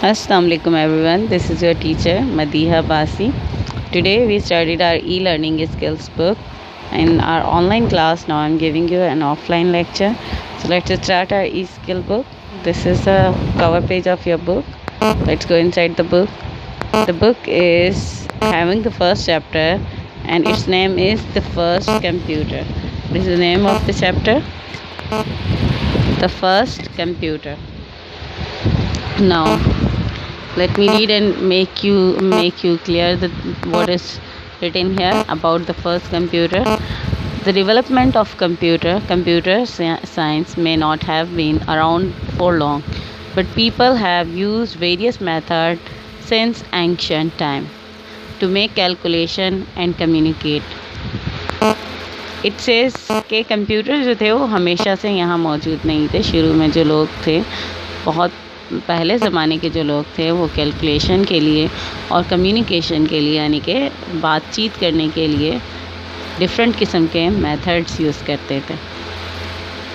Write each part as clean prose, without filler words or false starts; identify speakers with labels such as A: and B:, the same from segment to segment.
A: Assalamu alaikum everyone. This is your teacher Madiha Basi. Today we studied our e-learning skills book. In our online class now I'm giving you an offline lecture. So let's start our e-skill book. This is the cover page of your book. Let's go inside the book. The book is having the first chapter and its name is The First Computer. This is the name of the chapter. The First Computer. Now let me read and make you clear what is written here about the first computer. The development of computer science may not have been around for long, but people have used various methods since ancient time to make calculation and communicate. It says कि computer जो थे वो हमेशा से यहाँ मौजूद नहीं थे। शुरू में जो लोग थे, बहुत पहले ज़माने के जो लोग थे, वो कैलकुलेशन के लिए और कम्युनिकेशन के लिए यानी कि बातचीत करने के लिए डिफरेंट किस्म के मेथड्स यूज़ करते थे।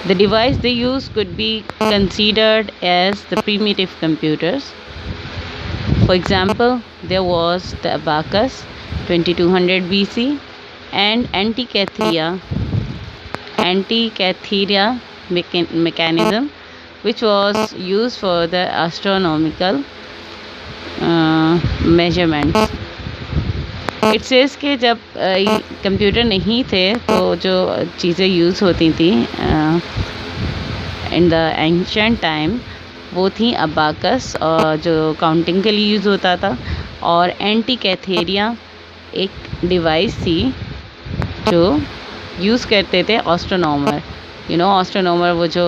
A: The device they use could be considered as the primitive computers. For example there was the abacus 2200 BC and Antikythera mechanism, which was used for the astronomical measurements. It says कि जब computer नहीं थे तो जो चीज़ें use होती थी in the ancient time वो थी अबाकस, जो काउंटिंग के लिए यूज़ होता था, और एंटीकैथेरिया एक डिवाइस थी जो यूज़ करते थे एस्ट्रोनॉमर. एस्ट्रोनॉमर वो जो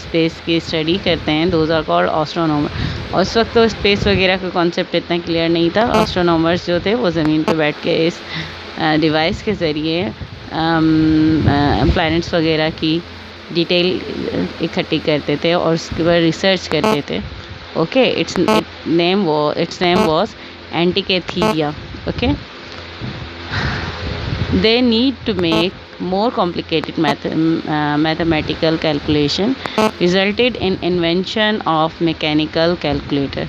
A: स्पेस की स्टडी करते हैं, दोज आर कॉल्ड एस्ट्रोनॉमर. और उस वक्त तो स्पेस वगैरह का कॉन्सेप्ट इतना क्लियर नहीं था. एस्ट्रोनॉमर्स जो थे वो ज़मीन पे बैठ के इस डिवाइस के ज़रिए प्लैनेट्स वगैरह की डिटेल इकट्ठी करते थे और उसके बाद रिसर्च करते थे. Okay, it's name was Antikythera. Okay, they need to make more complicated mathematical calculation resulted in invention of mechanical calculator.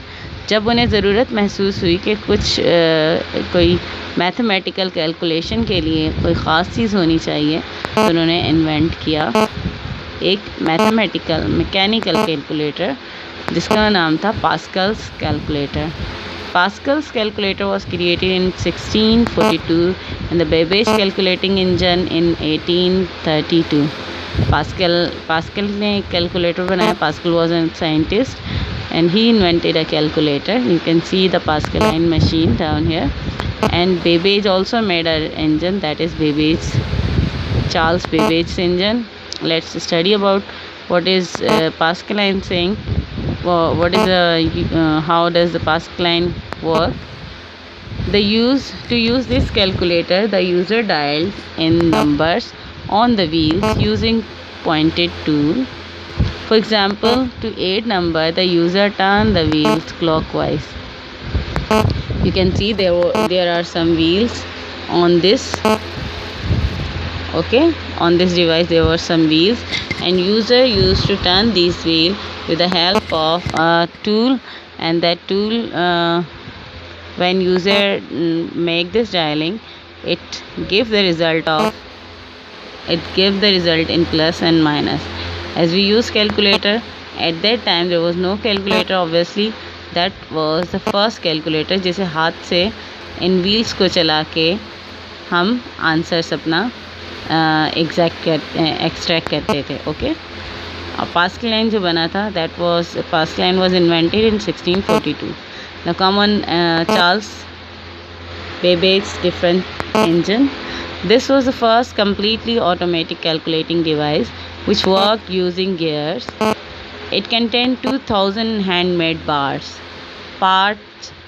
A: जब उन्हें ज़रूरत महसूस हुई कि कुछ कोई मैथमेटिकल कैलकुलेशन के लिए कोई ख़ास चीज़ होनी चाहिए, तो उन्होंने इन्वेंट किया एक मैकेनिकल कैलकुलेटर जिसका नाम था Pascal's calculator. Pascal's calculator was created in 1642 and the Babbage calculating engine in 1832. Pascal ने कैलकुलेटर बनाया. Pascal was a scientist and he invented a calculator. You can see the Pascaline machine down here. And Babbage also made an engine, that is Charles Babbage's engine. Let's study about what is Pascaline saying. What is how does the Pascaline work? To use this calculator, the user dialed in numbers on the wheels using pointed tool. For example, to aid number, the user turned the wheels clockwise. You can see there are some wheels on this. Okay, on this device there were some wheels, and user used to turn these wheels with the help of a tool, and that tool when user make this dialing, it give the result in plus and minus. As we use calculator, at that time there was no calculator, obviously that was the first calculator जिसे हाथ से इन wheels को चला के हम answers अपना extract करते थे. ओके, Pascaline जो बना था, Pascaline was invented in 1642. Now come on, Charles Babbage's different engine. This was the first completely automatic calculating device which worked using gears. It contained 2000 handmade parts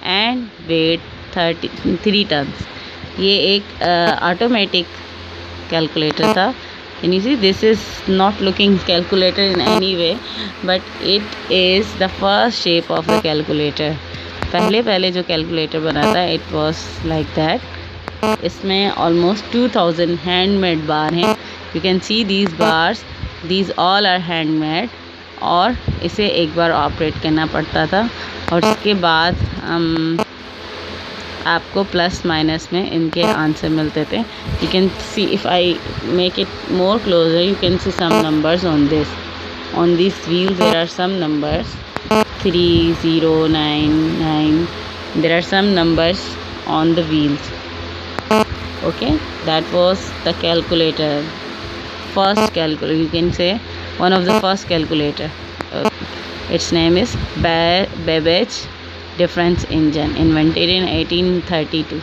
A: and weighed 3 tons. ये एक automatic calculator था. And you see, this is not looking calculator in any way, but it is the first shape of the calculator. पहले जो calculator बना था, it was like that. इसमें almost 2000 handmade बार हैं. You can see these bars, these all are handmade. और इसे एक बार operate करना पड़ता था और उसके बाद आपको प्लस माइनस में इनके आंसर मिलते थे. You can see, if I make it more closer, you can see some numbers on this. On these wheels there are some numbers, 3, 0, 9, 9. There are some numbers on the wheels. Okay, that was the calculator. First calculator, you can say one of the first calculator. Its name is Babbage difference engine, invented in 1832.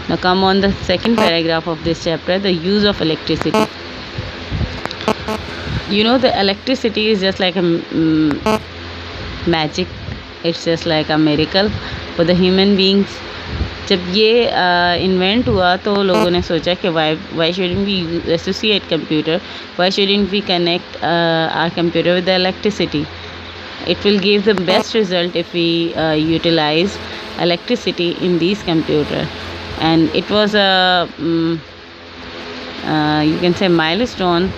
A: Now come on the second paragraph of this chapter, the use of electricity. You know, the electricity is just like a magic. It's just like a miracle for the human beings. जब ये invent हुआ तो लोगों ने सोचा कि why shouldn't we associate computer, why shouldn't we connect our computer with the electricity. It will give the best result if we utilize electricity in these computer. And it was a you can say milestone,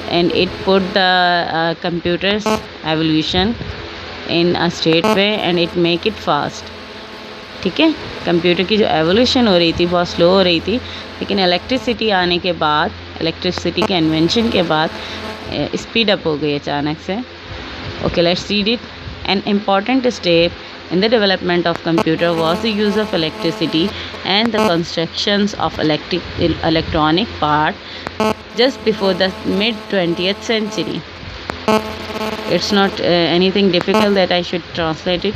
A: and it put the computers evolution in a straight way and it make it fast. ठीक है, computer की जो evolution हो रही थी बहुत slow हो रही थी, लेकिन इलेक्ट्रिसिटी आने के बाद, इलेक्ट्रिसिटी के इन्वेंशन के बाद स्पीड अप हो गई अचानक से. Okay, let's read it. An important step in the development of computer was the use of electricity and the constructions of electronic part just before the mid 20th century. It's not anything difficult that I should translate it.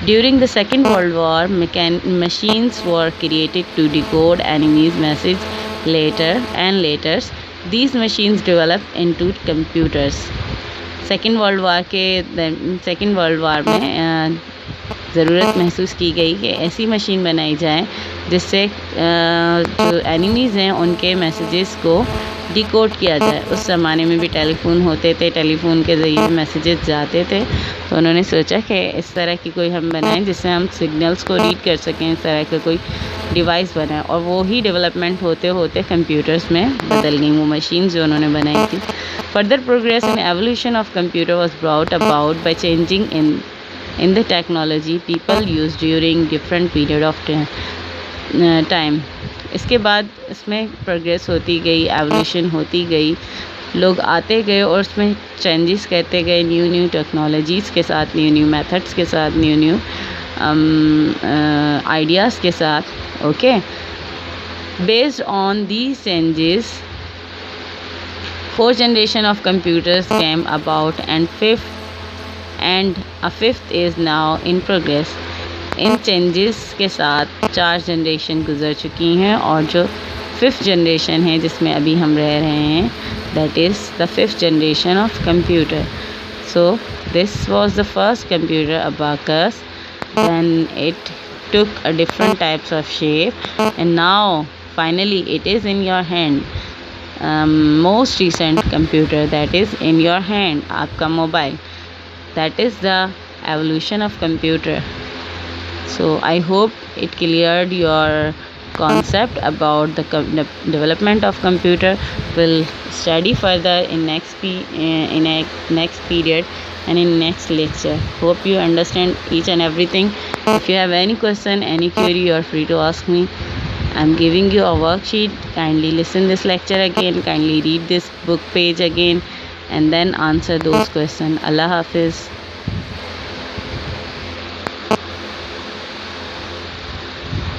A: During the Second World War, machines were created to decode enemies' message. Later, these machines developed into computers. Second world war में ज़रूरत महसूस की गई कि ऐसी machine बनाई जाए जिससे जो एनिमीज़ हैं उनके मैसेजेस को डिकोड किया जाए. उस ज़माने में भी टेलीफोन होते थे, टेलीफोन के ज़रिए मैसेजेस जाते थे, तो उन्होंने सोचा कि इस तरह की कोई हम बनाएं जिससे हम सिग्नल्स को रीड कर सकें, इस तरह का कोई डिवाइस बनाएं. और वो ही डेवलपमेंट होते होते कंप्यूटर्स में बदल गई वो मशीन जो उन्होंने बनाई थी. Further progress and evolution of computer was brought about by changing in the technology people used during different period of time. इसके बाद इसमें प्रोग्रेस होती गई, एवोल्यूशन होती गई, लोग आते गए और उसमें चेंजेस करते गए, न्यू टेक्नोलॉजीज़ के साथ, न्यू मेथड्स के साथ, न्यू आइडियाज़ के साथ. Okay, based on these changes 4 generation of computers came about, and a fifth is now in progress. In changes के साथ 4 जनरेशन गुजर चुकी हैं और जो 5th जनरेशन है जिसमें अभी हम रह रहे हैं, that is the 5th generation of computer. So this was the first computer, abacus. Then it took a different types of shape, and now finally it is in your hand. Most recent computer that is in your hand, आपका mobile, that is the evolution of computer. So I hope it cleared your concept about the development of computer. We'll study further in next period and in next lecture. Hope you understand each and everything. If you have any question, any query, you are free to ask me. I'm giving you a worksheet. Kindly listen this lecture again, kindly read this book page again, and then answer those questions. Allah Hafiz.